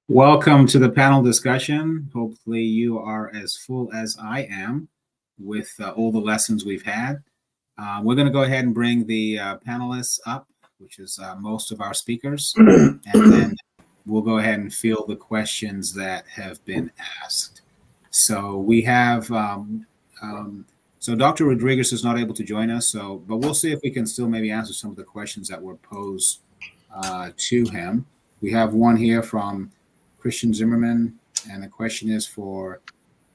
Welcome to the panel discussion. Hopefully you are as full as I am with all the lessons we've had. We're going to go ahead and bring the panelists up, which is most of our speakers, and then we'll go ahead and field the questions that have been asked. So we have, so Dr. Rodriguez is not able to join us, but we'll see if we can still maybe answer some of the questions that were posed to him. We have one here from Christian Zimmerman, and the question is for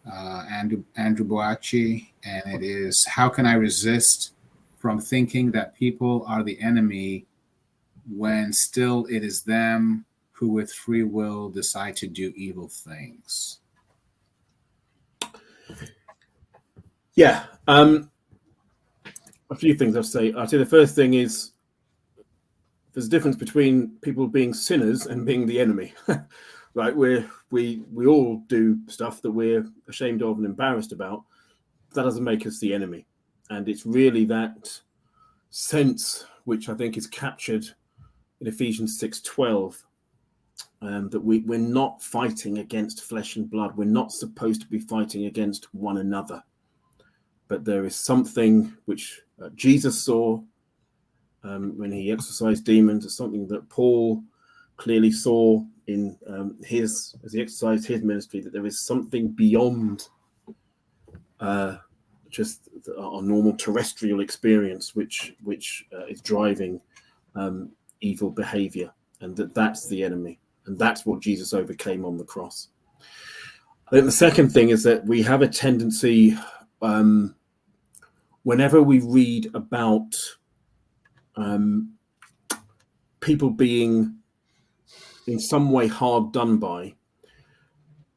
Andrew Boakye, and it is, how can I resist from thinking that people are the enemy when still it is them who with free will decide to do evil things? Yeah, a few things I'll say. The first thing is there's a difference between people being sinners and being the enemy. Right, we all do stuff that we're ashamed of and embarrassed about. That doesn't make us the enemy, and it's really that sense which I think is captured in Ephesians 6:12, that we're not fighting against flesh and blood. We're not supposed to be fighting against one another, but there is something which Jesus saw when he exorcised demons. It's something that Paul clearly saw in as he exercised his ministry, that there is something beyond just our normal terrestrial experience which is driving evil behavior, and that's the enemy, and that's what Jesus overcame on the cross. I think the second thing is that we have a tendency, whenever we read about people being in some way hard done by,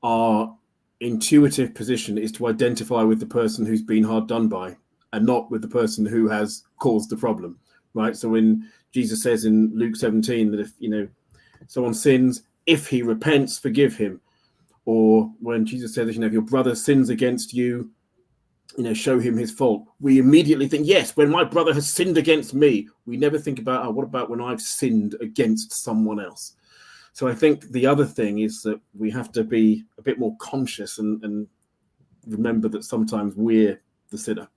our intuitive position is to identify with the person who's been hard done by and not with the person who has caused the problem, right? So when Jesus says in Luke 17 that if someone sins, if he repents, forgive him. Or when Jesus says, if your brother sins against you, show him his fault. We immediately think, yes, when my brother has sinned against me. We never think about, what about when I've sinned against someone else? So I think the other thing is that we have to be a bit more conscious and remember that sometimes we're the sinner.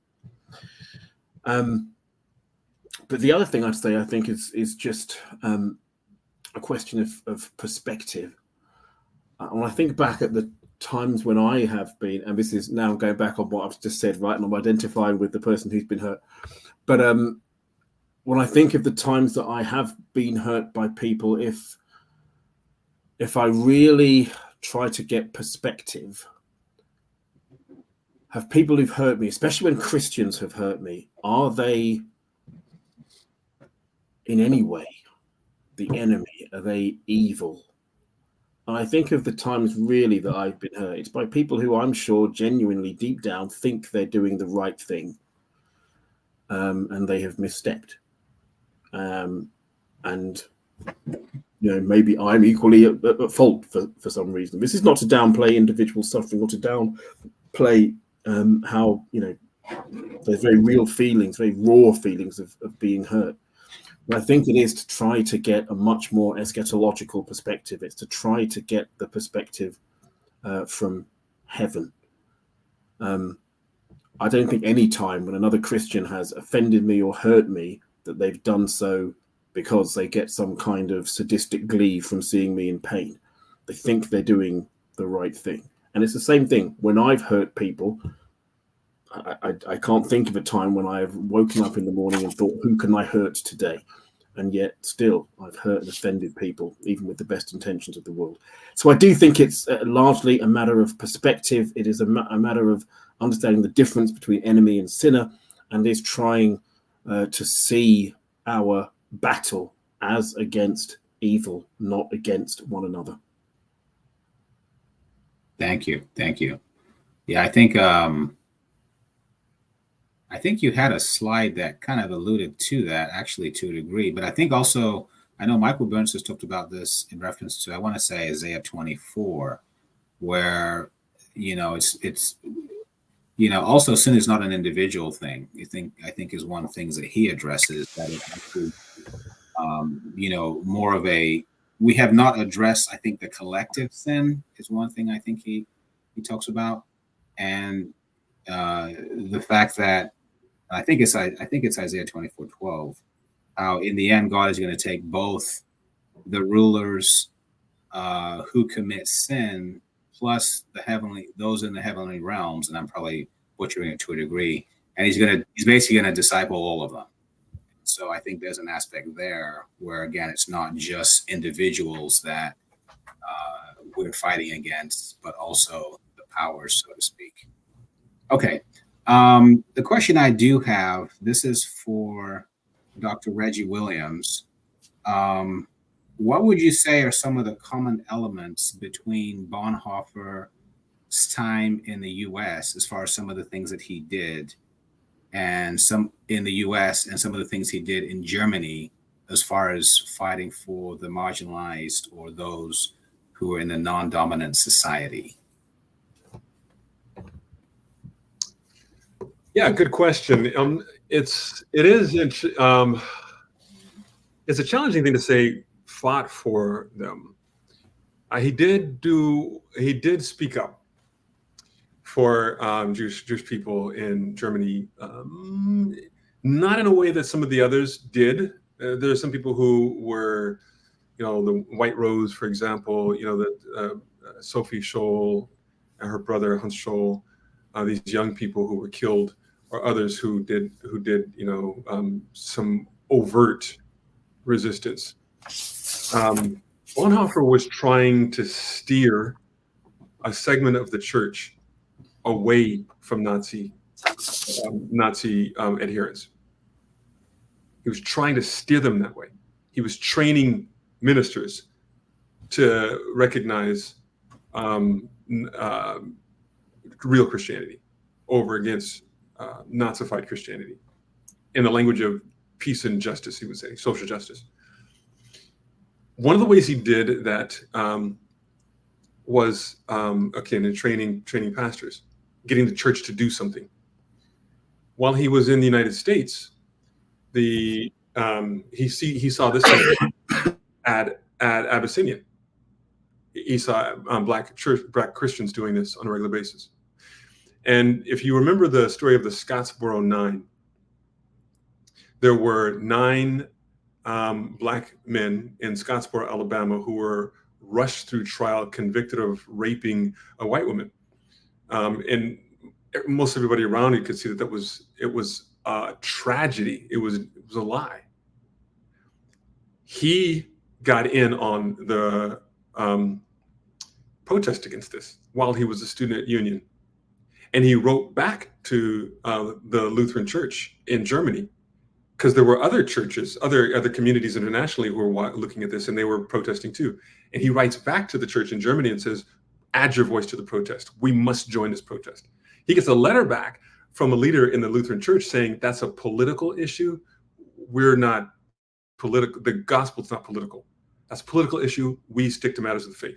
But the other thing I'd say, I think, is just a question of perspective. When I think back at the times when I have been, and this is now going back on what I've just said, right, and I'm identifying with the person who's been hurt. But when I think of the times that I have been hurt by people, if I really try to get perspective, have people who've hurt me, especially when Christians have hurt me, are they in any way the enemy? Are they evil? And I think of the times really that I've been hurt, it's by people who I'm sure genuinely deep down think they're doing the right thing, and they have misstepped. And maybe I'm equally at fault for some reason. This is not to downplay individual suffering or to downplay how, there's very real feelings, very raw feelings of being hurt. But I think it is to try to get a much more eschatological perspective. It's to try to get the perspective from heaven. I don't think any time when another Christian has offended me or hurt me that they've done so because they get some kind of sadistic glee from seeing me in pain. They think they're doing the right thing. And it's the same thing when I've hurt people. I can't think of a time when I have woken up in the morning and thought, who can I hurt today? And yet still I've hurt and offended people, even with the best intentions of the world. So I do think it's largely a matter of perspective. It is a matter of understanding the difference between enemy and sinner, and is trying to see our battle as against evil, not against one another. Thank you. Yeah, I think you had a slide that kind of alluded to that, actually, to a degree. But I think also, I know Michael Burns has talked about this in reference to, I want to say, Isaiah 24, where, it's also sin is not an individual thing. I think is one of the things that he addresses, that it's actually, more of a we have not addressed, I think, the collective sin is one thing I think he talks about, and the fact that I think it's Isaiah 24:12, how in the end God is going to take both the rulers who commit sin plus those in the heavenly realms, and I'm probably butchering it to a degree, and he's basically gonna disciple all of them. So I think there's an aspect there where, again, it's not just individuals that we're fighting against, but also the powers, so to speak. Okay. The question I do have, this is for Dr. Reggie Williams. What would you say are some of the common elements between Bonhoeffer's time in the U.S. as far as some of the things that he did, and some in the U.S. and some of the things he did in Germany as far as fighting for the marginalized or those who are in a non-dominant society? Yeah, good question. It's a challenging thing to say fought for them. He did speak up for Jewish people in Germany, not in a way that some of the others did. There are some people who were, the White Rose, for example, that Sophie Scholl and her brother Hans Scholl, these young people who were killed, or others who did some overt resistance. Bonhoeffer was trying to steer a segment of the church away from Nazi adherence. He was trying to steer them that way. He was training ministers to recognize real Christianity over against Nazified Christianity, in the language of peace and justice, he would say, social justice. One of the ways he did that was again in training pastors, getting the church to do something. While he was in the United States, he saw this at Abyssinia. He saw Black Christians doing this on a regular basis. And if you remember the story of the Scottsboro Nine, there were 9 Black men in Scottsboro, Alabama, who were rushed through trial, convicted of raping a white woman. And most everybody around you could see that it was a tragedy. It was a lie. He got in on the protest against this while he was a student at Union. And he wrote back to the Lutheran Church in Germany, because there were other churches, other communities internationally who were looking at this, and they were protesting too. And he writes back to the church in Germany and says, add your voice to the protest. We must join this protest. He gets a letter back from a leader in the Lutheran Church saying, that's a political issue. We're not political. The gospel's not political. That's a political issue. We stick to matters of the faith.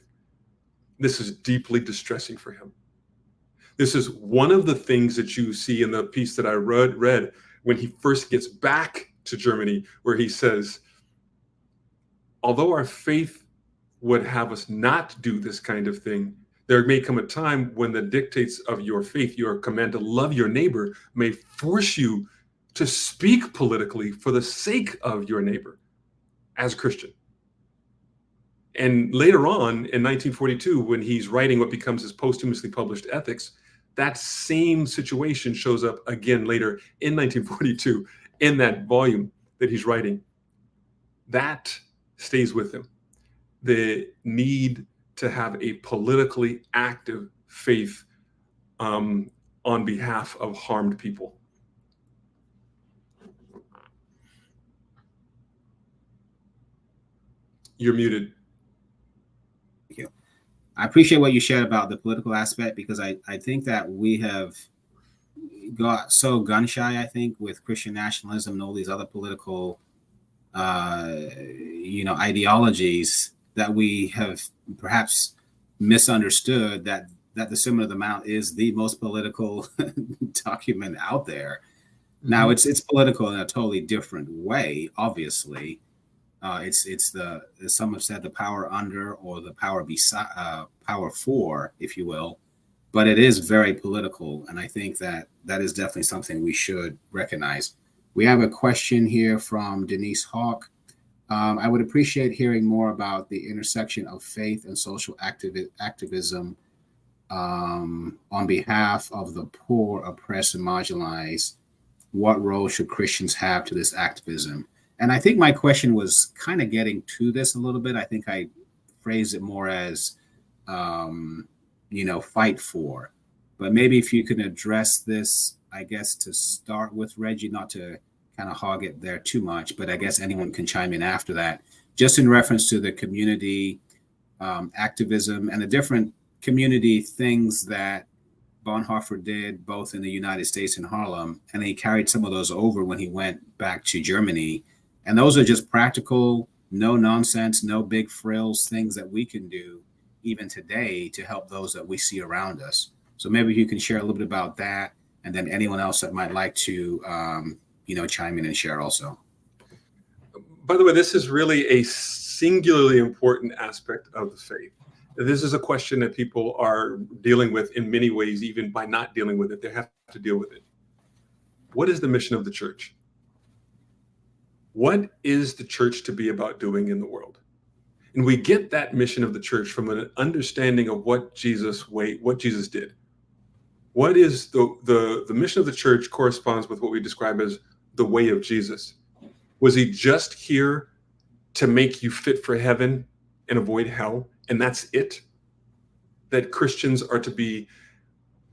This is deeply distressing for him. This is one of the things that you see in the piece that I read when he first gets back to Germany, where he says, although our faith would have us not do this kind of thing, there may come a time when the dictates of your faith, your command to love your neighbor, may force you to speak politically for the sake of your neighbor as a Christian. And later on in 1942, when he's writing what becomes his posthumously published Ethics, that same situation shows up again later in 1942 in that volume that he's writing. That stays with him. The need to have a politically active faith on behalf of harmed people. You're muted. Thank you. I appreciate what you shared about the political aspect, because I think that we have got so gun shy, I think, with Christian nationalism and all these other political ideologies, that we have perhaps misunderstood that the Sermon on the Mount is the most political document out there. Mm-hmm. Now it's political in a totally different way, obviously, It's the, as some have said, the power under or the power beside, power for, if you will. But it is very political, and I think that that is definitely something we should recognize. We have a question here from Denise Hawk. I would appreciate hearing more about the intersection of faith and social activism on behalf of the poor, oppressed, and marginalized. What role should Christians have to this activism? And I think my question was kind of getting to this a little bit. I think I phrased it more as, fight for. But maybe if you can address this, I guess to start with, Reggie, not to kind of hog it there too much, but I guess anyone can chime in after that, just in reference to the community activism and the different community things that Bonhoeffer did both in the United States and Harlem. And he carried some of those over when he went back to Germany. And those are just practical, no nonsense, no big frills, things that we can do even today to help those that we see around us. So maybe you can share a little bit about that, and then anyone else that might like to, chime in and share also. By the way, this is really a singularly important aspect of the faith. This is a question that people are dealing with in many ways, even by not dealing with it. They have to deal with it. What is the mission of the church? What is the church to be about doing in the world? And we get that mission of the church from an understanding of what Jesus did. What is the mission of the church corresponds with what we describe as the way of Jesus. Was he just here to make you fit for heaven and avoid hell? And that's it? That Christians are to be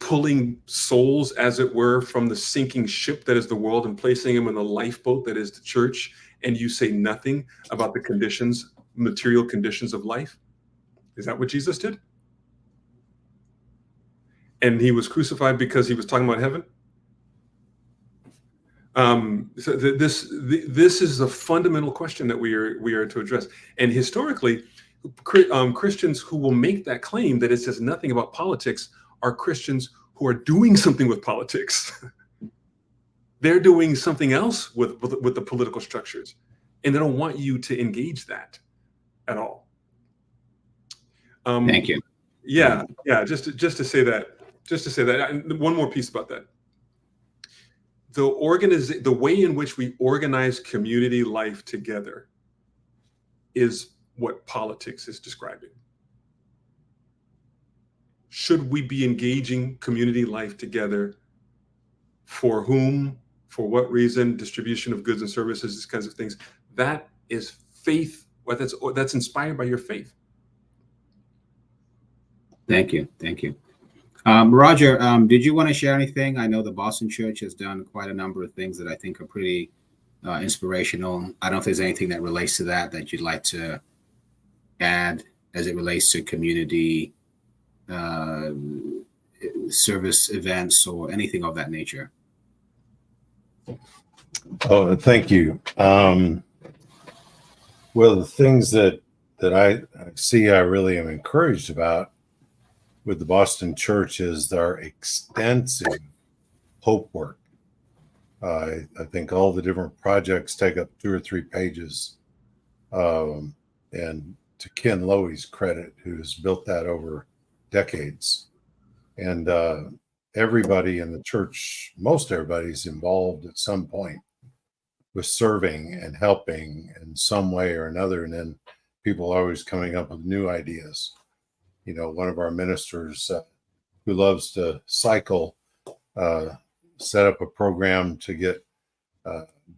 pulling souls, as it were, from the sinking ship that is the world and placing them in the lifeboat that is the church, and you say nothing about the conditions, material conditions of life? Is that what Jesus did? And he was crucified because he was talking about heaven? This is a fundamental question that we are to address. And historically, Christians who will make that claim that it says nothing about politics are Christians who are doing something with politics. They're doing something else with the political structures, and they don't want you to engage that at all. Thank you. Yeah. Just to say that. And one more piece about that. The way in which we organize community life together is what politics is describing. Should we be engaging community life together? For whom? For what reason? Distribution of goods and services, these kinds of things. That is faith. That's inspired by your faith. Thank you. Roger, did you want to share anything? I know the Boston Church has done quite a number of things that I think are pretty inspirational. I don't know if there's anything that relates to that you'd like to add as it relates to community service events or anything of that nature. Oh, thank you. Well, the things that I see I really am encouraged about with the Boston Church is their extensive hope work. I think all the different projects take up 2 or 3 pages. And to Ken Lowy's credit, who's built that over decades. And everybody in the church, most everybody's involved at some point with serving and helping in some way or another. And then people are always coming up with new ideas. You know, one of our ministers who loves to cycle set up a program to get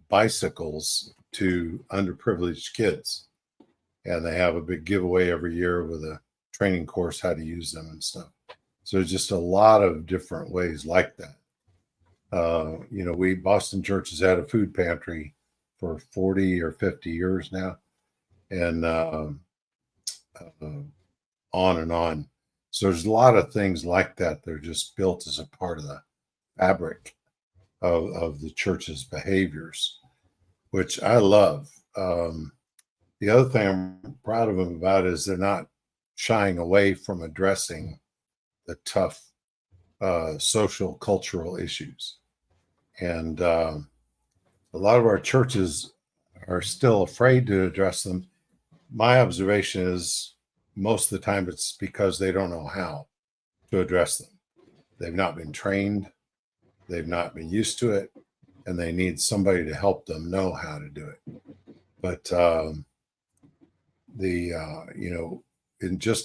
bicycles to underprivileged kids. And they have a big giveaway every year with a training course, how to use them and stuff. So there's just a lot of different ways like that. Boston Church has had a food pantry for 40 or 50 years now. And on and on. So there's a lot of things like that. They're just built as a part of the fabric of the church's behaviors, which I love. The other thing I'm proud of them about is they're not shying away from addressing the tough social, cultural issues. And a lot of our churches are still afraid to address them, my observation is most of the time it's because they don't know how to address them. They've not been trained, they've not been used to it, and they need somebody to help them know how to do it. But in the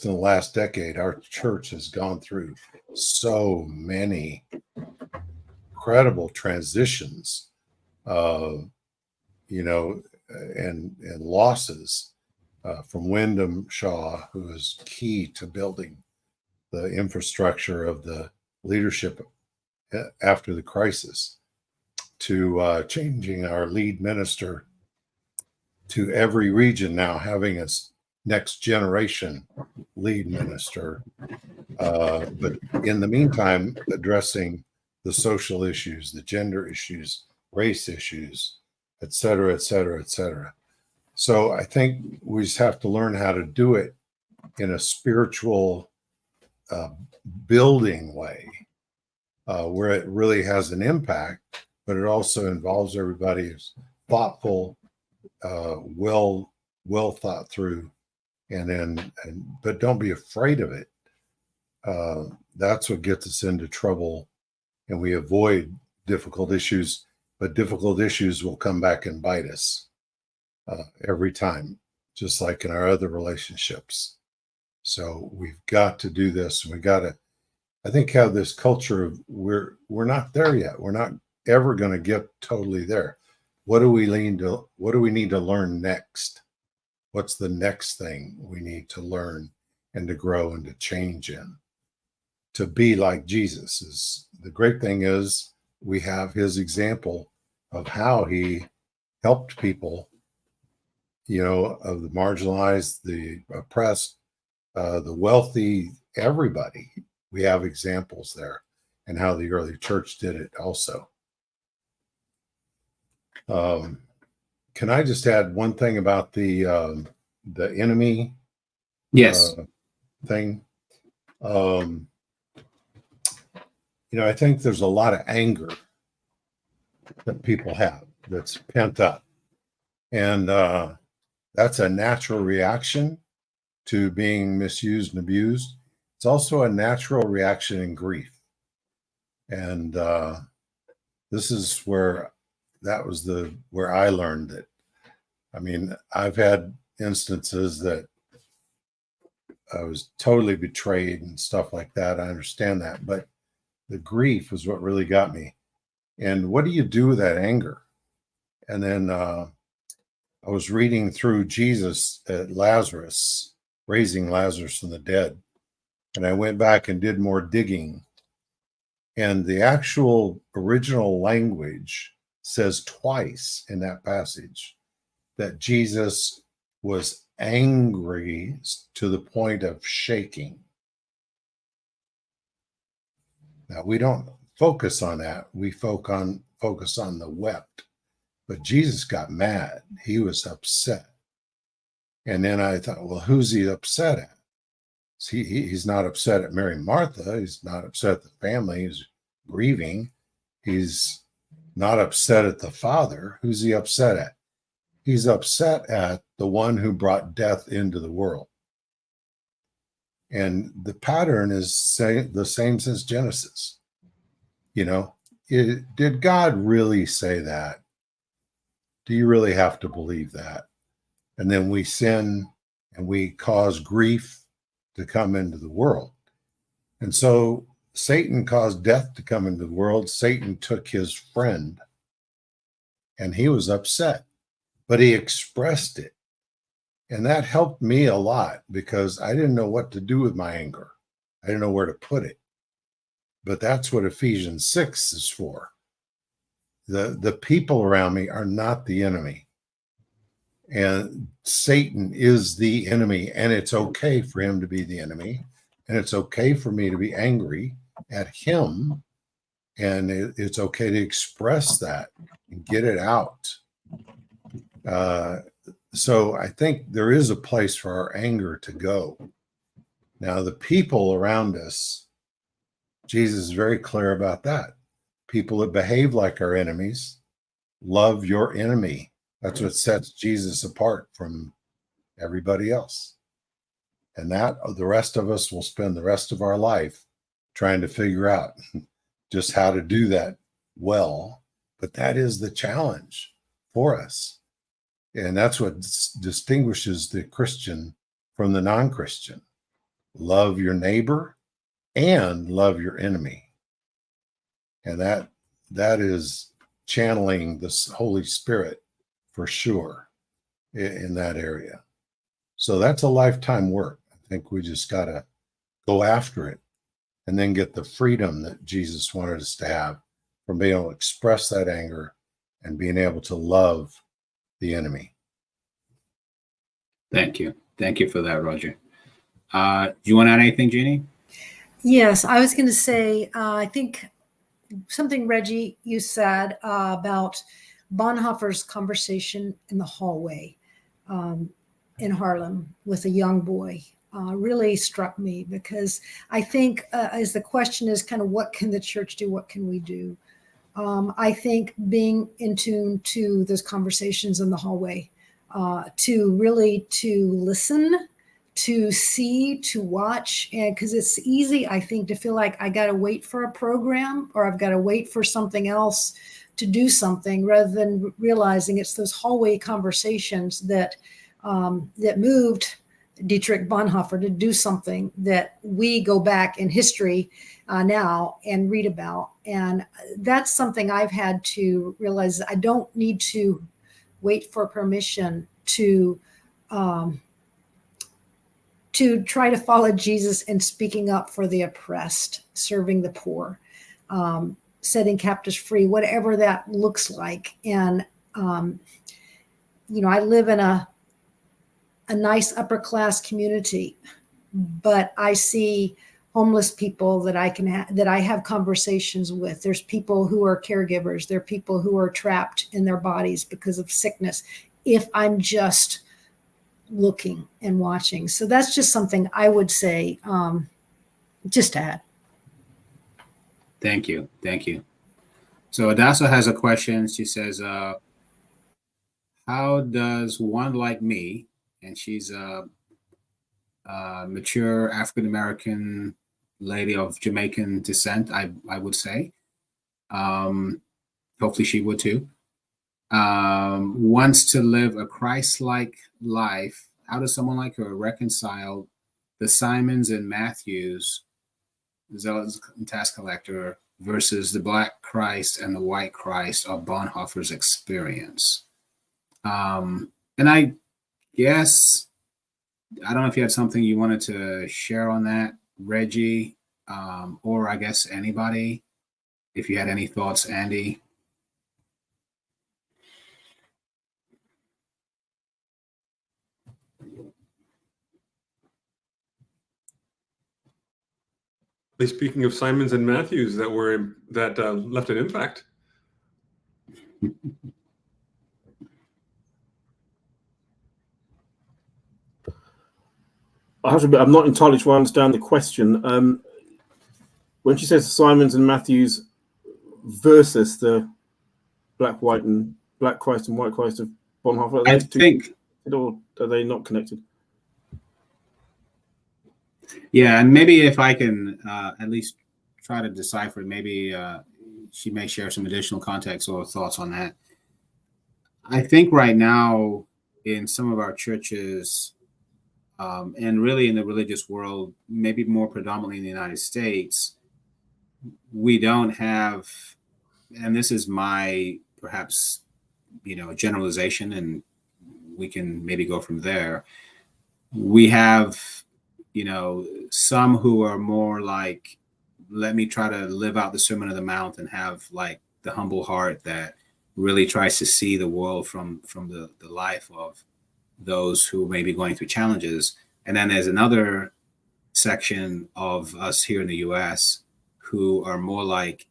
last decade, our church has gone through so many incredible transitions, and losses from Wyndham Shaw, who was key to building the infrastructure of the leadership after the crisis, to changing our lead minister, to every region now having its next generation lead minister. But in the meantime, addressing the social issues, the gender issues, race issues, et cetera, et cetera, et cetera. So I think we just have to learn how to do it in a spiritual building way, where it really has an impact, but it also involves everybody who's thoughtful, well thought through, but don't be afraid of it. That's what gets us into trouble, and we avoid difficult issues, but difficult issues will come back and bite us every time, just like in our other relationships. So we've got to do this. We got to, I think, have this culture of we're not there yet. We're not ever going to get totally there. What do we need to learn next? What's the next thing we need to learn and to grow and to change in? To be like Jesus is the great thing. Is we have his example of how he helped people, of the marginalized, the oppressed, the wealthy, everybody. We have examples there, and how the early church did it also. Can I just add one thing about the enemy? Yes. Thing. I think there's a lot of anger that people have that's pent up, and that's a natural reaction to being misused and abused. It's also a natural reaction in grief, and this is where I learned it. I mean, I've had instances that I was totally betrayed and stuff like that. I understand that, but the grief was what really got me. And what do you do with that anger? And then I was reading through Jesus at Lazarus, raising Lazarus from the dead. And I went back and did more digging. And the actual original language says twice in that passage that Jesus was angry to the point of shaking. Now, we don't focus on that. We focus on the wept. But Jesus got mad. He was upset. And then I thought, well, who's he upset at? He's not upset at Mary and Martha. He's not upset at the family. He's grieving. He's not upset at the Father. Who's he upset at? He's upset at the one who brought death into the world. And the pattern is the same since Genesis. Did God really say that? Do you really have to believe that? And then we sin and we cause grief to come into the world. And so Satan caused death to come into the world. Satan took his friend and he was upset, but he expressed it. And that helped me a lot because I didn't know what to do with my anger. I didn't know where to put it. But that's what Ephesians 6 is for. The people around me are not the enemy. And Satan is the enemy, and it's okay for him to be the enemy. And it's okay for me to be angry at him. And it's okay to express that and get it out. So I think there is a place for our anger to go. Now, the people around us, Jesus is very clear about that. People that behave like our enemies, love your enemy. That's what sets Jesus apart from everybody else. And that the rest of us will spend the rest of our life trying to figure out just how to do that well. But that is the challenge for us. And that's what distinguishes the Christian from the non-Christian. Love your neighbor and love your enemy. And that is channeling the Holy Spirit for sure in that area. So that's a lifetime work. I think we just got to go after it and then get the freedom that Jesus wanted us to have from being able to express that anger and being able to love the enemy. Thank you. Thank you for that, Roger. Do you want to add anything, Jeannie? Yes, I was going to say, I think something, Reggie, you said about Bonhoeffer's conversation in the hallway in Harlem with a young boy really struck me, because I think as the question is kind of what can the church do? What can we do? I think being in tune to those conversations in the hallway, to listen, to see, to watch, and because it's easy, I think, to feel like I got to wait for a program or I've got to wait for something else to do something, rather than realizing it's those hallway conversations that that moved Dietrich Bonhoeffer to do something that we go back in history now and read about. And that's something I've had to realize. I don't need to wait for permission to try to follow Jesus in speaking up for the oppressed, serving the poor, setting captives free, whatever that looks like. And, I live in a nice upper class community, but I see homeless people that I have conversations with. There's people who are caregivers. There are people who are trapped in their bodies because of sickness. If I'm just looking and watching. So that's just something I would say, just to add. Thank you. Thank you. So Adasa has a question. She says, how does one like me, and she's a mature African-American lady of Jamaican descent, I would say. Hopefully she would too. Wants to live a Christ-like life. How does someone like her reconcile the Simons and Matthews, the zealots and tax collector, versus the Black Christ and the White Christ of Bonhoeffer's experience? And I guess, I don't know if you had something you wanted to share on that, Reggie, or I guess anybody, if you had any thoughts, Andy. Speaking of Simons and Matthews that left an impact. I have to admit, I'm not entirely sure I understand the question. When she says Simons and Matthews versus the Black Christ and White Christ of Bonhoeffer, I think, or are they not connected? yeah, and maybe if I can at least try to decipher, maybe she may share some additional context or thoughts on that. I think right now in some of our churches, and really in the religious world, maybe more predominantly in the United States, we don't have, and this is my perhaps, generalization, and we can maybe go from there. We have, some who are more like, let me try to live out the Sermon on the Mount and have like the humble heart that really tries to see the world from the life of those who may be going through challenges. And then there's another section of us here in the US who are more like,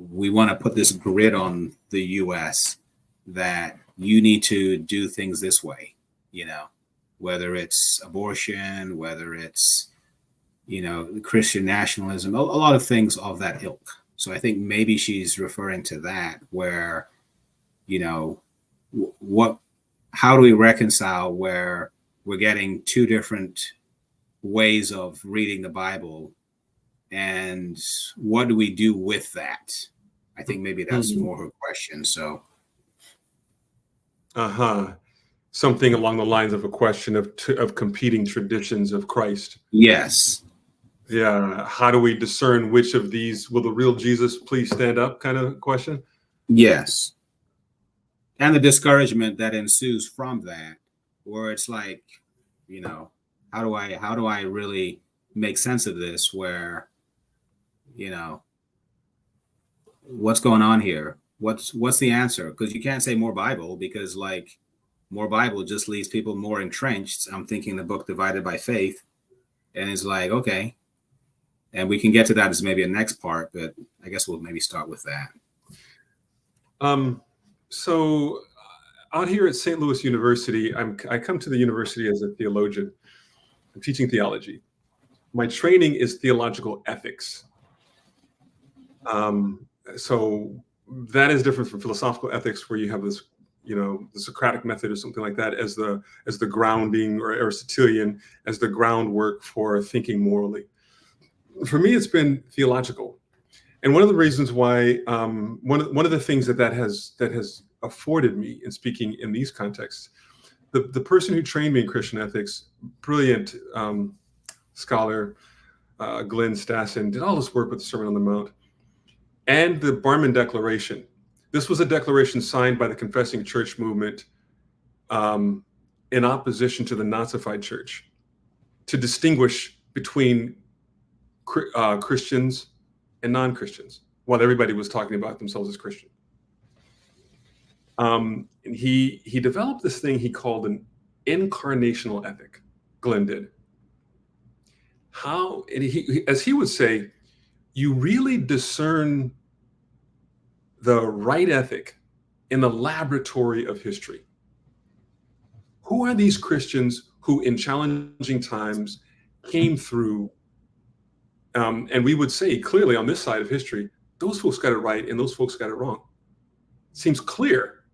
we want to put this grid on the US that you need to do things this way, whether it's abortion, whether it's, Christian nationalism, a lot of things of that ilk. So I think maybe she's referring to that, where, how do we reconcile where we're getting two different ways of reading the Bible, and what do we do with that? I think maybe that's more her question. So, something along the lines of a question of competing traditions of Christ. yes. Yeah. How do we discern which of these will the real Jesus please stand up kind of question? Yes. And the discouragement that ensues from that, where it's like, how do I really make sense of this, where, what's going on here? What's the answer? Because you can't say more Bible, because like more Bible just leaves people more entrenched. I'm thinking the book Divided by Faith, and it's like, okay. And we can get to that as maybe a next part, but I guess we'll maybe start with that. So out here at St. Louis University, I come to the university as a theologian. I'm teaching theology. My training is theological ethics. So that is different from philosophical ethics, where you have this, the Socratic method or something like that as the grounding, or Aristotelian as the groundwork for thinking morally. For me, it's been theological. And one of the reasons why, one of the things that has afforded me in speaking in these contexts, the person who trained me in Christian ethics, brilliant scholar, Glenn Stassen, did all this work with the Sermon on the Mount and the Barmen Declaration. This was a declaration signed by the Confessing Church movement in opposition to the Nazified Church, to distinguish between Christians and non-Christians, while everybody was talking about themselves as Christian. And he developed this thing he called an incarnational ethic. Glenn did. How, and he, as he would say, you really discern the right ethic in the laboratory of history. Who are these Christians who, in challenging times, came through? And we would say clearly on this side of history, those folks got it right and those folks got it wrong. It seems clear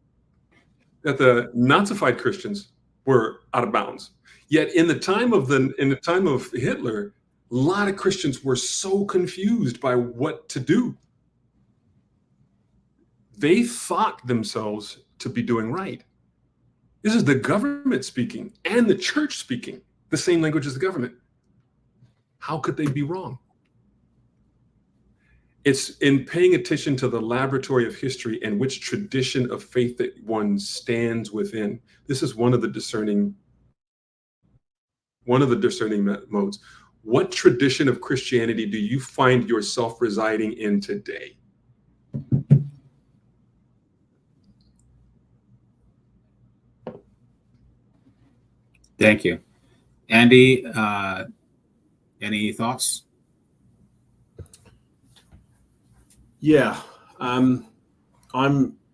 that the Nazified Christians were out of bounds. Yet in the time of Hitler, a lot of Christians were so confused by what to do. They thought themselves to be doing right. This is the government speaking and the church speaking the same language as the government. How could they be wrong? It's in paying attention to the laboratory of history and which tradition of faith that one stands within. This is one of the discerning modes. What tradition of Christianity do you find yourself residing in today? Thank you. Andy, any thoughts? Yeah, I'm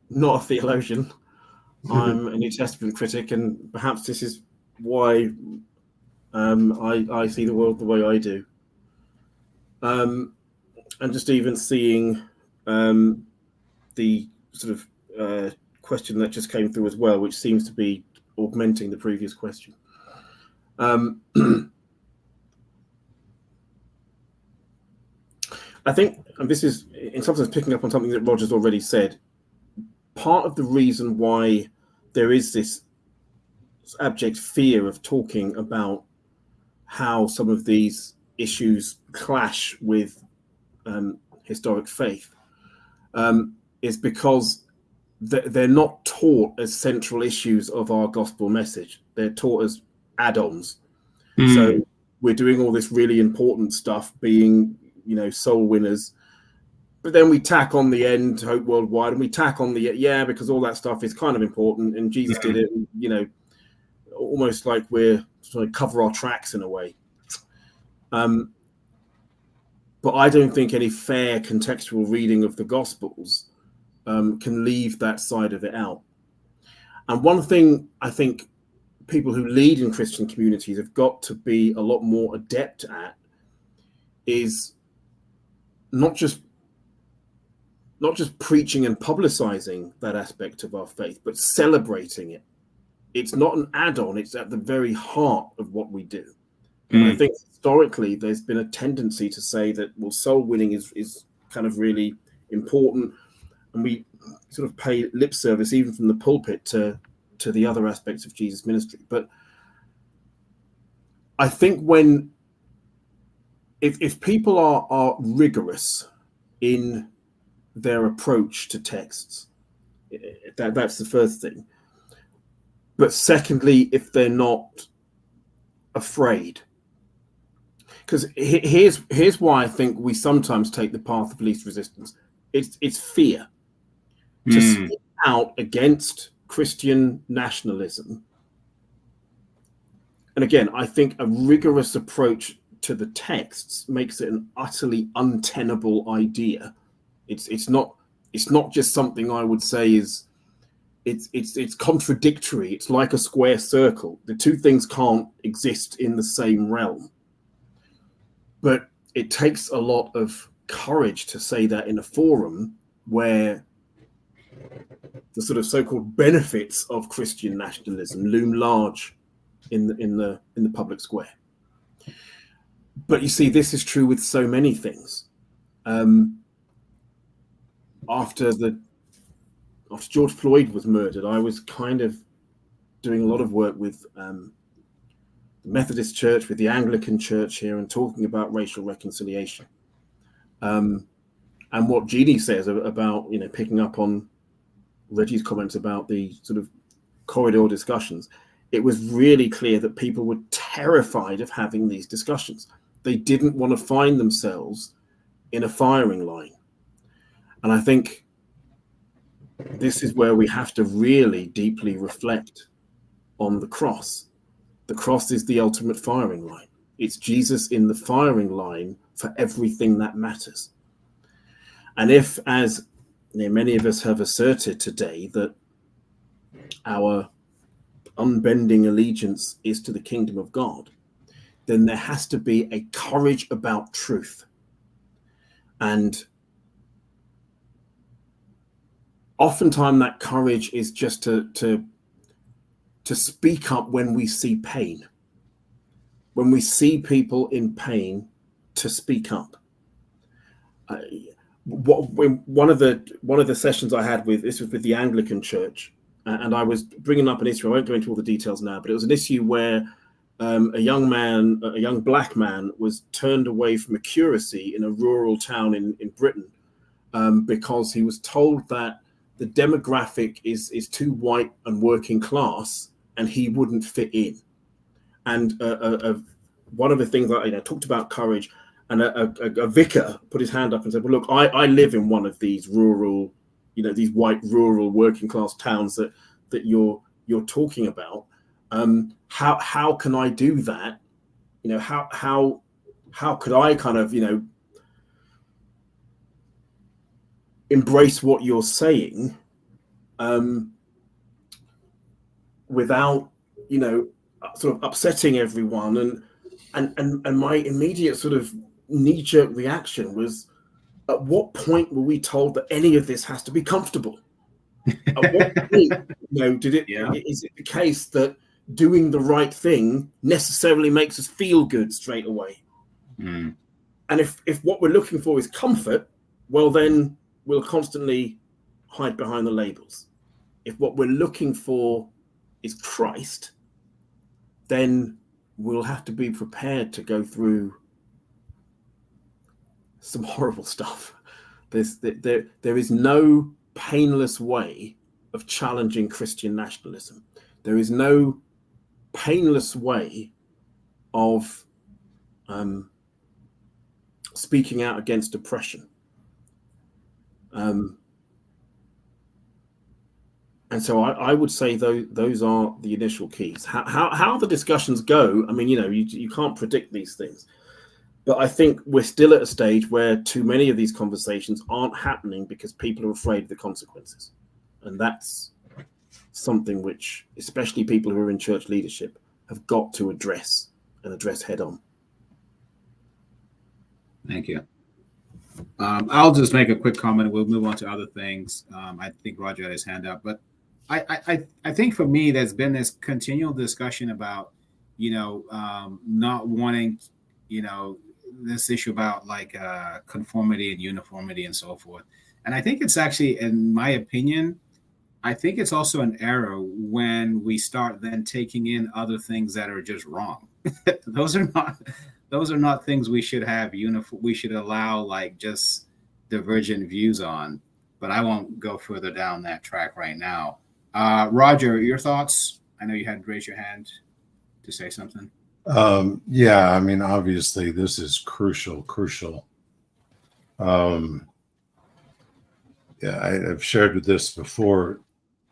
not a theologian. I'm a New Testament critic, and perhaps this is why I see the world the way I do. And just even seeing the sort of question that just came through as well, which seems to be augmenting the previous question. I think, and this is in some sense picking up on something that Roger's already said, part of the reason why there is this abject fear of talking about how some of these issues clash with historic faith is because they're not taught as central issues of our gospel message. They're taught as add-ons. So we're doing all this really important stuff, being soul winners, but then we tack on the end, hope worldwide, and we tack on the because all that stuff is kind of important, and Jesus did it, and, almost like we're trying to cover our tracks in a way. But I don't think any fair contextual reading of the Gospels can leave that side of it out. And one thing I think people who lead in Christian communities have got to be a lot more adept at is not just not just preaching and publicizing that aspect of our faith, but celebrating it. It's not an add-on, it's at the very heart of what we do. And I think historically there's been a tendency to say that, well, soul winning is kind of really important, and we sort of pay lip service even from the pulpit to the other aspects of Jesus' ministry. But I think if people are rigorous in their approach to texts, that's the first thing. But secondly, if they're not afraid, because here's why I think we sometimes take the path of least resistance. It's fear. To speak out against Christian nationalism. And again, I think a rigorous approach to the texts makes it an utterly untenable idea. It's not just something I would say is it's contradictory. It's like a square circle. The two things can't exist in the same realm. But it takes a lot of courage to say that in a forum where the sort of so-called benefits of Christian nationalism loom large in the public square. But you see, this is true with so many things. After George Floyd was murdered, I was kind of doing a lot of work with the Methodist Church, with the Anglican Church here, and talking about racial reconciliation. And what Jeannie says about, picking up on Reggie's comments about the sort of corridor discussions, it was really clear that people were terrified of having these discussions. They didn't want to find themselves in a firing line. And I think this is where we have to really deeply reflect on the cross. The cross is the ultimate firing line. It's Jesus in the firing line for everything that matters. And if, as many of us have asserted today, that our unbending allegiance is to the kingdom of God, then there has to be a courage about truth. And oftentimes that courage is just to speak up when we see pain. When we see people in pain, to speak up. One of the sessions I had with the Anglican Church, and I was bringing up an issue. I won't go into all the details now, but it was an issue where a young black man was turned away from a curacy in a rural town in Britain because he was told that the demographic is too white and working class, and he wouldn't fit in. And one of the things that I talked about courage. And a vicar put his hand up and said, well, look, I live in one of these rural, these white rural working class towns that you're talking about. How can I do that? How could I kind of, embrace what you're saying without, sort of upsetting everyone? And my immediate sort of knee-jerk reaction was, at what point were we told that any of this has to be comfortable? At what point, is it the case that doing the right thing necessarily makes us feel good straight away? And if what we're looking for is comfort, well, then we'll constantly hide behind the labels. If what we're looking for is Christ, then we'll have to be prepared to go through some horrible stuff. There is no painless way of challenging Christian nationalism. There is no painless way of speaking out against oppression. And so I would say those are the initial keys. How the discussions go, I mean, you can't predict these things. But I think we're still at a stage where too many of these conversations aren't happening because people are afraid of the consequences. And that's something which, especially people who are in church leadership, have got to address head on. Thank you. I'll just make a quick comment. We'll move on to other things. I think Roger had his hand up, but I think for me, there's been this continual discussion about, not wanting, this issue about like conformity and uniformity and so forth. And I think it's actually, in my opinion, I think it's also an error when we start then taking in other things that are just wrong. those are not things we should have uniform. We should allow like just divergent views on. But I won't go further down that track right now. Roger, your thoughts? I know you had raised your hand to say something. Yeah, I mean, obviously, this is crucial. Yeah, I've shared with this before.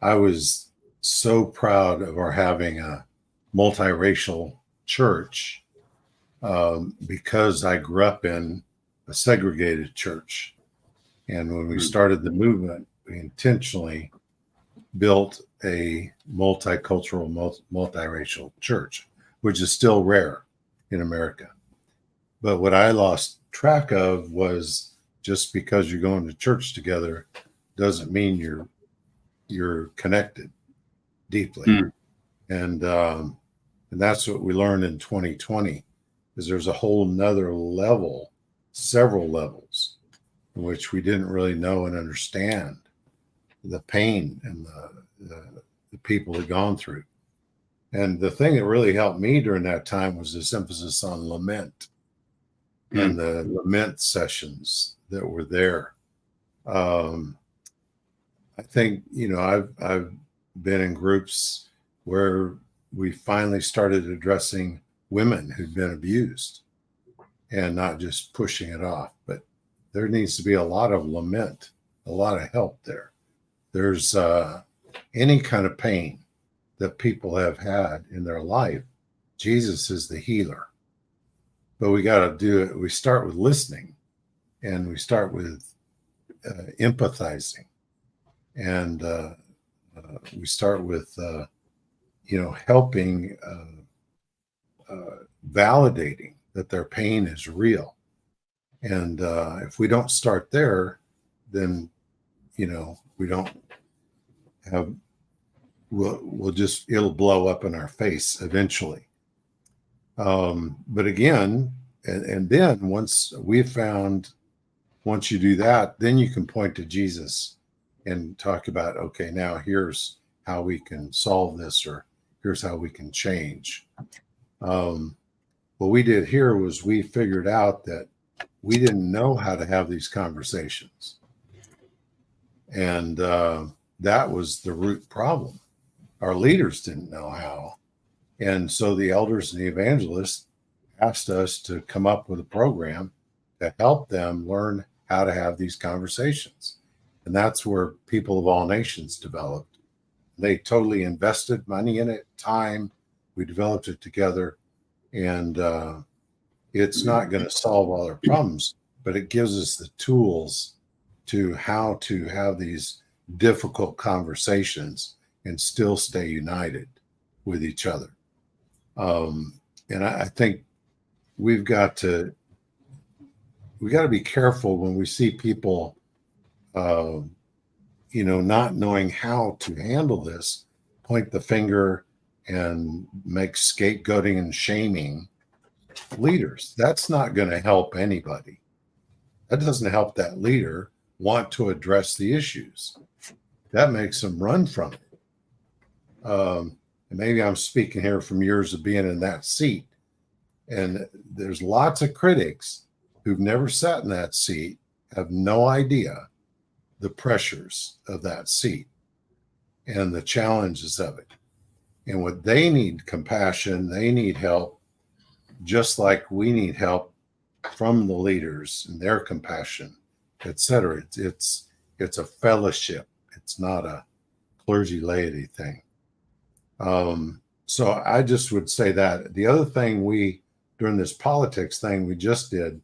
I was so proud of our having a multiracial church because I grew up in a segregated church. And when we started the movement, we intentionally built a multicultural, multiracial church, which is still rare in America. But what I lost track of was just because you're going to church together doesn't mean you're connected deeply. And that's what we learned in 2020 is there's a whole nother level, several levels in which we didn't really know and understand the pain and the people had gone through. And the thing that really helped me during that time was this emphasis on lament and the lament sessions that were there. I think, I've been in groups where we finally started addressing women who'd been abused and not just pushing it off. But there needs to be a lot of lament, a lot of help there. There's any kind of pain that people have had in their life. Jesus is the healer. But we got to do it. We start with listening and we start with empathizing. And we start with, helping, validating that their pain is real. And if we don't start there, then, we don't have, we'll just, it'll blow up in our face eventually. But again, and then once you do that, then you can point to Jesus and talk about, okay, now here's how we can solve this, or here's how we can change. What we did here was we figured out that we didn't know how to have these conversations. And that was the root problem. Our leaders didn't know how. And so the elders and the evangelists asked us to come up with a program to help them learn how to have these conversations. And that's where People of All Nations developed. They totally invested money in it, time. We developed it together. And it's not going to solve all our problems, but it gives us the tools to how to have these difficult conversations and still stay united with each other. And I think we've got to be careful when we see people, not knowing how to handle this, point the finger and make scapegoating and shaming leaders. That's not going to help anybody. That doesn't help that leader want to address the issues. That makes them run from it. And maybe I'm speaking here from years of being in that seat. And there's lots of critics who've never sat in that seat, have no idea the pressures of that seat and the challenges of it. And what they need compassion, they need help, just like we need help from the leaders and their compassion, etc. It's a fellowship. It's not a clergy laity thing. So I just would say that. The other thing during this politics thing we just did,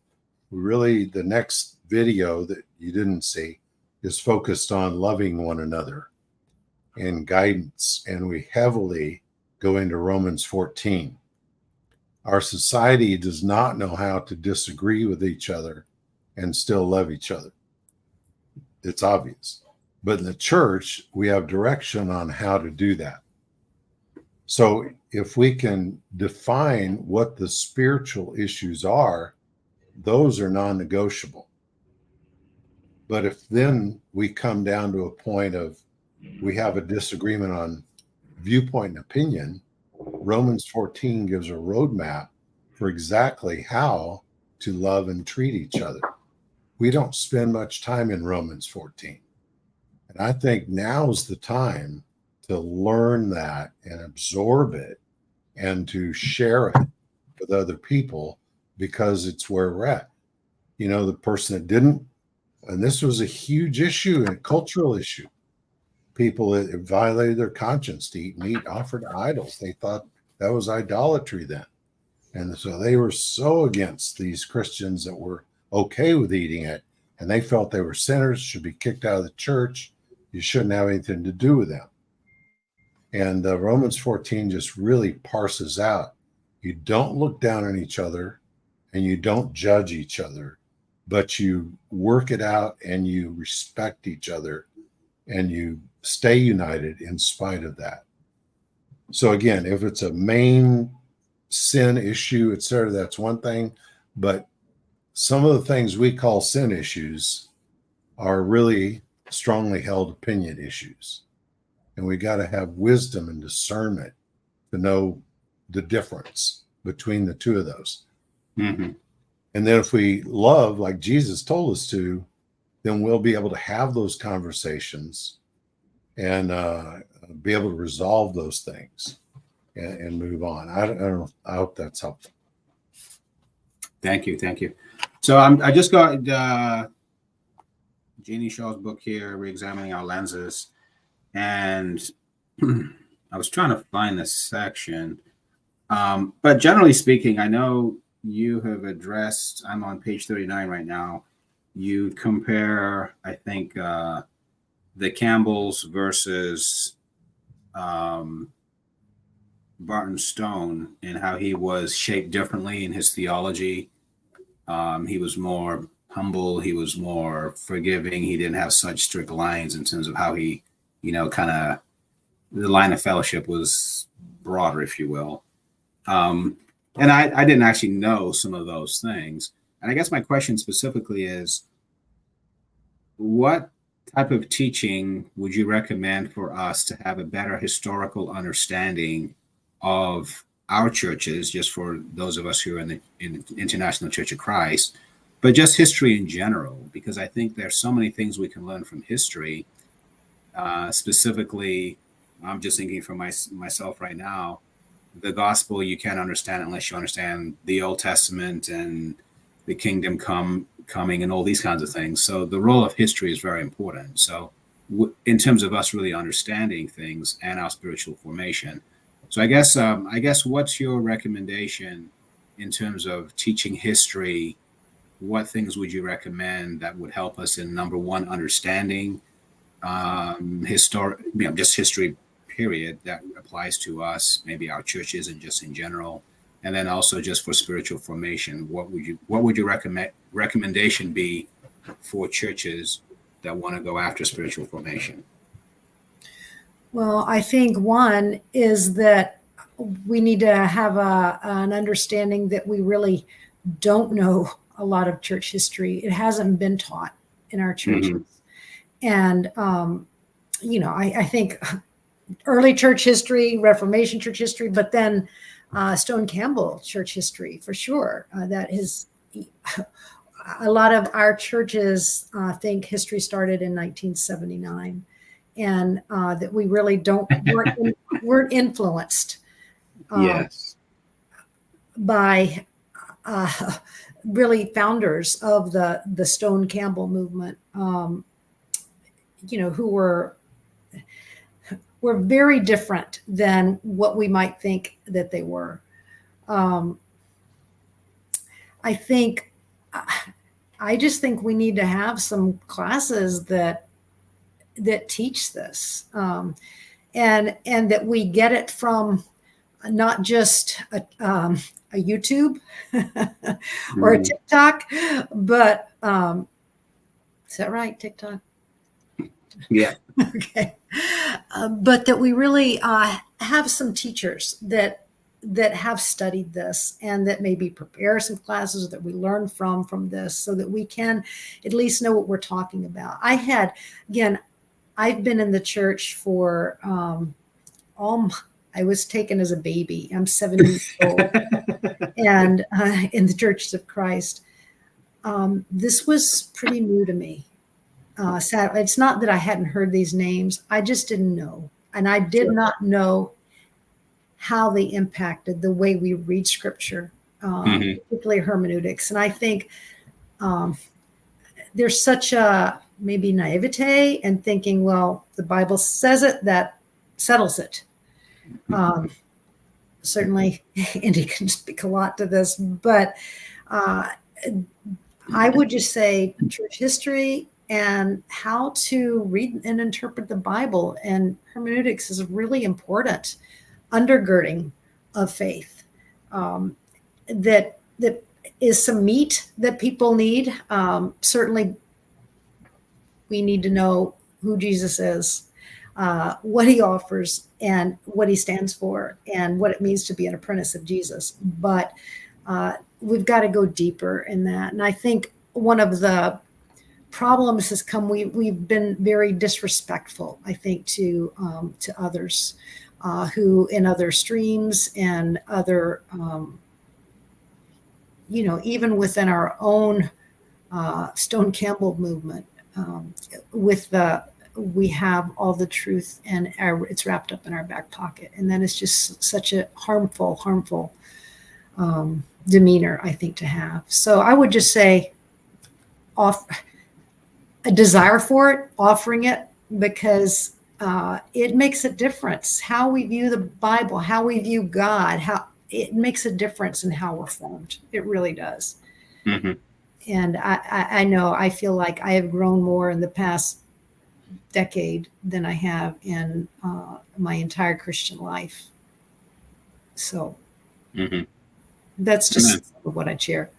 the next video that you didn't see is focused on loving one another and guidance. And we heavily go into Romans 14. Our society does not know how to disagree with each other and still love each other. It's obvious. But in the church, we have direction on how to do that. So if we can define what the spiritual issues are, those are non-negotiable. But if then we come down to a point of we have a disagreement on viewpoint and opinion, Romans 14 gives a roadmap for exactly how to love and treat each other. We don't spend much time in Romans 14. And I think now's the time to learn that and absorb it and to share it with other people, because it's where we're at. You know, the person that didn't, and this was a huge issue and a cultural issue. People that violated their conscience to eat meat offered to idols. They thought that was idolatry then. And so they were so against these Christians that were okay with eating it. And they felt they were sinners, should be kicked out of the church. You shouldn't have anything to do with them. And Romans 14 just really parses out. You don't look down on each other and you don't judge each other, but you work it out and you respect each other and you stay united in spite of that. So again, if it's a main sin issue, et cetera, that's one thing. But some of the things we call sin issues are really strongly held opinion issues. And we got to have wisdom and discernment to know the difference between the two of those. Mm-hmm. And then if we love like Jesus told us to, then we'll be able to have those conversations and be able to resolve those things and move on. I don't know. I hope that's helpful. Thank you. So I just got Jeannie Shaw's book here, Reexamining Our Lenses. And I was trying to find this section. But generally speaking, I know you have addressed, I'm on page 39 right now. You compare, I think, the Campbells versus Barton Stone and how he was shaped differently in his theology. He was more humble. He was more forgiving. He didn't have such strict lines in terms of how he, kind of the line of fellowship was broader, if you will. And I didn't actually know some of those things. And I guess my question specifically is, what type of teaching would you recommend for us to have a better historical understanding of our churches, just for those of us who are in the International Church of Christ, but just history in general? Because I think there's so many things we can learn from history. Specifically, I'm just thinking for myself right now, the gospel you can't understand unless you understand the Old Testament and the kingdom coming and all these kinds of things. So the role of history is very important. So in terms of us really understanding things and our spiritual formation. So I guess what's your recommendation in terms of teaching history? What things would you recommend that would help us in, number one, understanding just history, period, that applies to us, maybe our churches and just in general, and then also just for spiritual formation? What would your recommendation be for churches that want to go after spiritual formation? Well, I think one is that we need to have an understanding that we really don't know a lot of church history. It hasn't been taught in our churches. Mm-hmm. And, I think early church history, Reformation church history, but then Stone Campbell church history for sure. That is, a lot of our churches think history started in 1979. And that we really weren't influenced by really founders of the Stone Campbell movement, who were very different than what we might think that they were. I just think we need to have some classes that teach this, and that we get it from not just a YouTube or a TikTok, but is that right? TikTok? Yeah. Okay. But that we really have some teachers that have studied this and that maybe prepare some classes that we learn from this so that we can at least know what we're talking about. I've been in the church for I was taken as a baby. I'm 70 years old and in the Churches of Christ. This was pretty new to me. Sad. It's not that I hadn't heard these names. I just didn't know. And I did not know how they impacted the way we read scripture, particularly hermeneutics. And I think there's such a maybe naivete and thinking, well, the Bible says it, that settles it. Certainly, Andy can speak a lot to this, but I would just say church history and how to read and interpret the Bible and hermeneutics is really important undergirding of faith. That is some meat that people need. Certainly, we need to know who Jesus is, what he offers, and what he stands for, and what it means to be an apprentice of Jesus. But we've got to go deeper in that. And I think one of the problems has come. We've been very disrespectful, I think, to others who in other streams and other, even within our own Stone Campbell movement, we have all the truth and it's wrapped up in our back pocket, and that is just such a harmful demeanor, I think, to have. So I would just say, a desire for it, offering it, because it makes a difference. How we view the Bible, how we view God, how it makes a difference in how we're formed. It really does. Mm-hmm. And I know, I feel like I have grown more in the past decade than I have in my entire Christian life. So that's just what I share.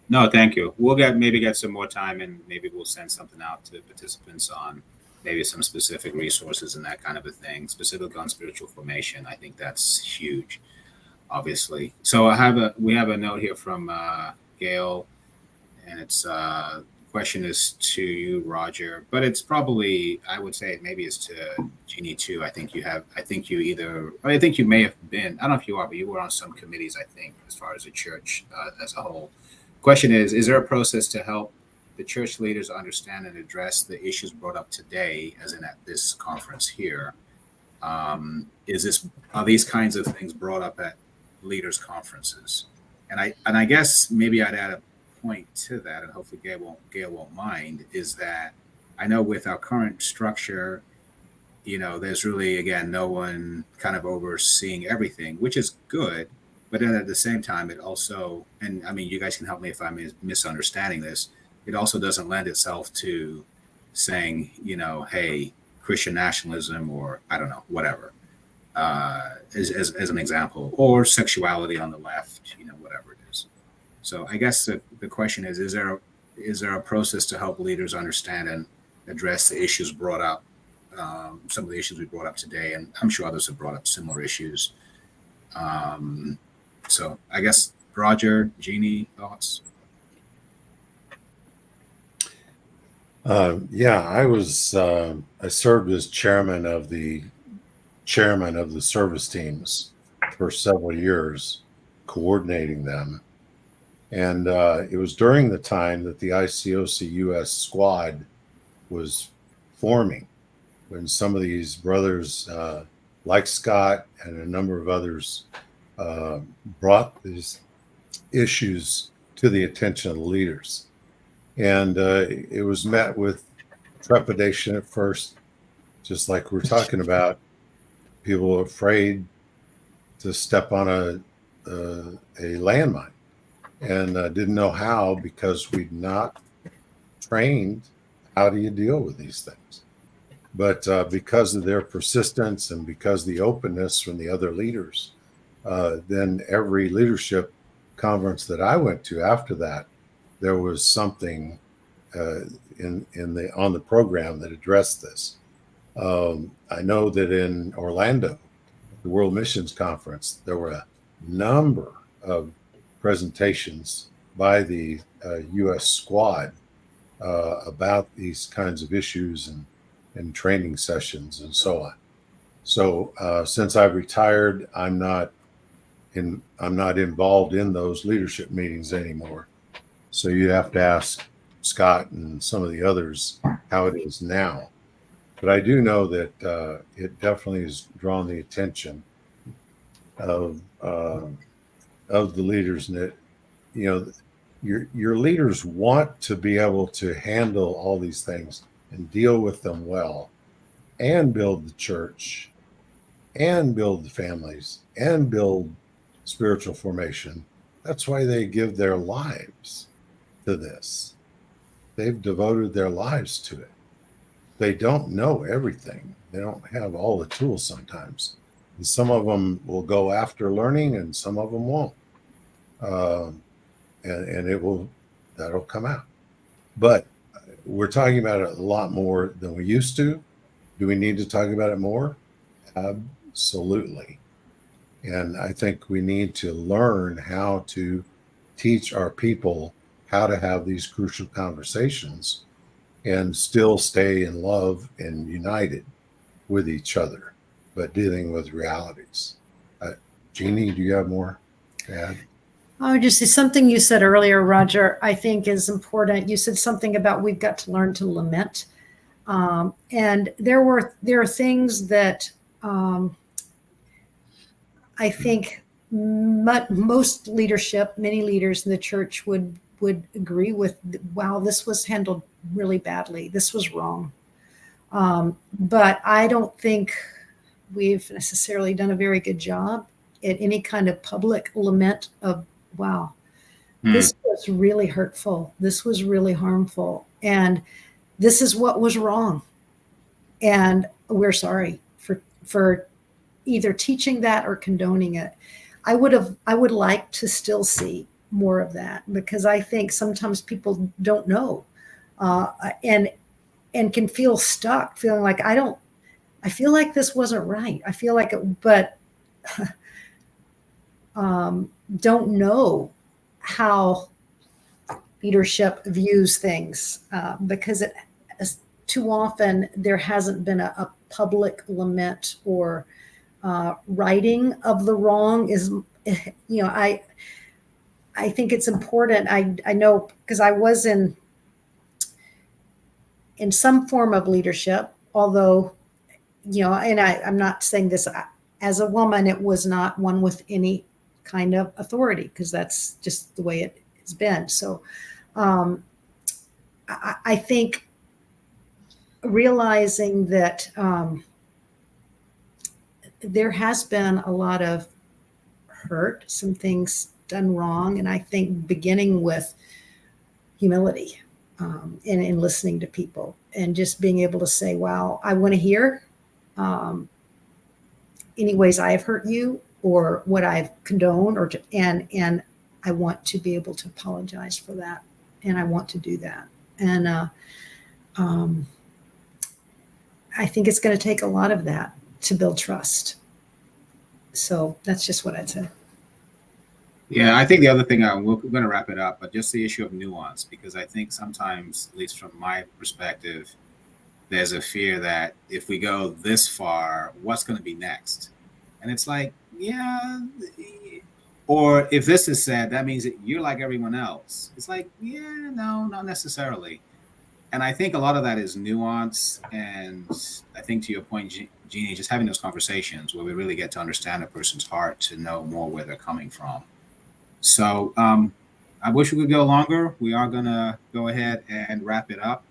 No, thank you. We'll maybe get some more time, and maybe we'll send something out to participants on maybe some specific resources and that kind of a thing, specifically on spiritual formation. I think that's huge, obviously. So we have a note here from Gail, and it's question is to you, Roger, but it's probably, I would say maybe it's to Jeannie too. I think you may have been, I don't know if you are, but you were on some committees, I think, as far as the church as a whole. Question is there a process to help the church leaders understand and address the issues brought up today, as in at this conference here? Are these kinds of things brought up at leaders' conferences? And I guess maybe I'd add a point to that, and hopefully Gail won't mind, is that I know with our current structure, there's really, again, no one kind of overseeing everything, which is good. But then at the same time, it also, and I mean, you guys can help me if I'm misunderstanding this, it also doesn't lend itself to saying, hey, Christian nationalism, or I don't know, whatever, as an example, or sexuality on the left, whatever it is. So I guess the question is there a process to help leaders understand and address the issues brought up, some of the issues we brought up today, and I'm sure others have brought up similar issues. So I guess, Roger, Jeannie, thoughts? I served as chairman of the service teams for several years, coordinating them. And it was during the time that the ICOC US squad was forming, when some of these brothers, like Scott and a number of others, brought these issues to the attention of the leaders. And it was met with trepidation at first, just like we're talking about. People were afraid to step on a landmine, and didn't know how, because we'd not trained how do you deal with these things. But because of their persistence and because of the openness from the other leaders, then every leadership conference that I went to after that, there was something on the program that addressed this. I know that in Orlando, the World Missions Conference, there were a number of presentations by the U.S. squad about these kinds of issues and training sessions and so on. So since I've retired, I'm not involved in those leadership meetings anymore. So you have to ask Scott and some of the others how it is now. But I do know that it definitely has drawn the attention of the leaders, and that, you know, your leaders want to be able to handle all these things and deal with them well, and build the church, and build the families, and build spiritual formation. That's why they give their lives to this. They've devoted their lives to it. They don't know everything. They don't have all the tools sometimes. And some of them will go after learning, and some of them won't. And that'll come out. But we're talking about it a lot more than we used to. Do we need to talk about it more? Absolutely. And I think we need to learn how to teach our people how to have these crucial conversations and still stay in love and united with each other, but dealing with realities. Jeannie, do you have more to add? Oh, just something you said earlier, Roger, I think is important. You said something about we've got to learn to lament. And there are things that I think most leadership, many leaders in the church would agree with. Wow, this was handled really badly. This was wrong. But I don't think we've necessarily done a very good job at any kind of public lament of, wow, this was really hurtful. This was really harmful. And this is what was wrong. And we're sorry for either teaching that or condoning it. I would like to still see more of that, because I think sometimes people don't know and can feel stuck, feeling like I feel like this wasn't right. I feel like it, but don't know how leadership views things, because too often there hasn't been a public lament or righting of the wrong. Is, you know, I think it's important. I know, because I was in some form of leadership, although, you know, and I'm not saying this as a woman, it was not one with any kind of authority, because that's just the way it has been. So I think realizing that there has been a lot of hurt, some things done wrong, and I think beginning with humility and listening to people, and just being able to say, wow, I want to hear any ways I have hurt you or what I've condoned, and I want to be able to apologize for that, and I want to do that. And I think it's going to take a lot of that to build trust. So that's just what I'd say. Yeah, I think the other thing, we're going to wrap it up, but just the issue of nuance, because I think sometimes, at least from my perspective, there's a fear that if we go this far, what's going to be next? And it's like, yeah, or if this is said, that means that you're like everyone else. It's like, yeah, no, not necessarily. And I think a lot of that is nuance. And I think, to your point, Jeannie, just having those conversations where we really get to understand a person's heart, to know more where they're coming from. So I wish we could go longer. We are going to go ahead and wrap it up.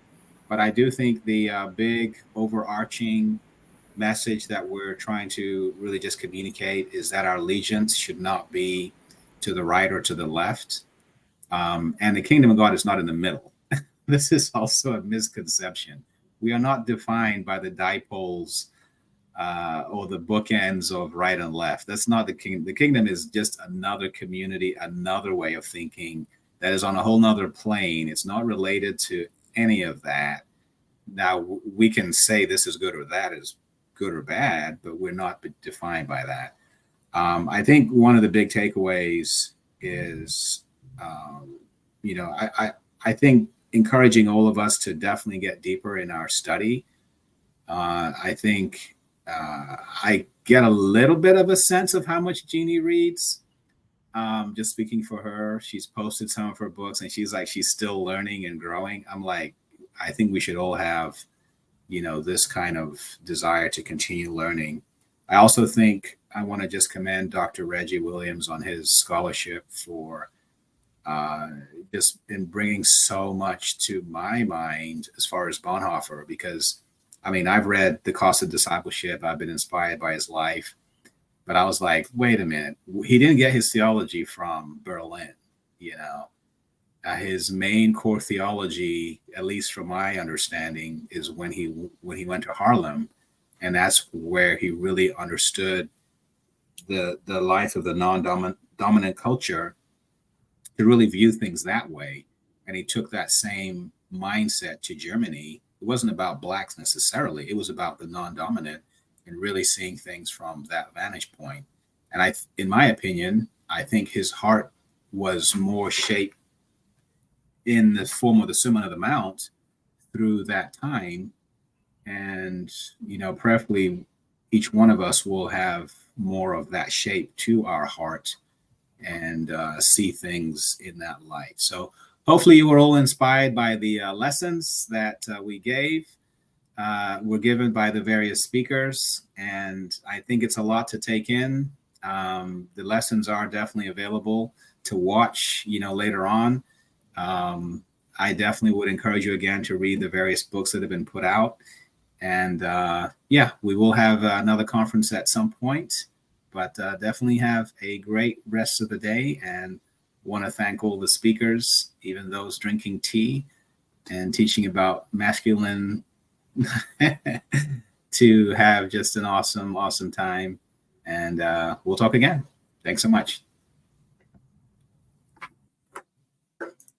But I do think the big overarching message that we're trying to really just communicate is that our allegiance should not be to the right or to the left. And the kingdom of God is not in the middle. This is also a misconception. We are not defined by the dipoles or the bookends of right and left. That's not the kingdom. The kingdom is just another community, another way of thinking that is on a whole nother plane. It's not related to any of that. Now, we can say this is good or that is good or bad, but we're not defined by that. I think one of the big takeaways is, I think encouraging all of us to definitely get deeper in our study. I think I get a little bit of a sense of how much Jeannie reads. Just speaking for her, she's posted some of her books and she's like, she's still learning and growing. I'm like, I think we should all have, this kind of desire to continue learning. I also think I want to just commend Dr. Reggie Williams on his scholarship for just in bringing so much to my mind as far as Bonhoeffer, because I've read The Cost of Discipleship. I've been inspired by his life, but I was like, wait a minute. He didn't get his theology from Berlin, his main core theology, at least from my understanding, is when he went to Haarlem, and that's where he really understood the life of the non-dominant culture, to really view things that way. And he took that same mindset to Germany. It wasn't about blacks necessarily. It was about the non-dominant and really seeing things from that vantage point. And in my opinion, I think his heart was more shaped in the form of the Sermon on the Mount through that time. And, prayerfully, each one of us will have more of that shape to our heart and see things in that light. So hopefully you were all inspired by the lessons that we were given by the various speakers. And I think it's a lot to take in. The lessons are definitely available to watch, later on. I definitely would encourage you again to read the various books that have been put out. And we will have another conference at some point, but definitely have a great rest of the day, and want to thank all the speakers, even those drinking tea and teaching about masculine, to have just an awesome, awesome time. And we'll talk again. Thanks so much.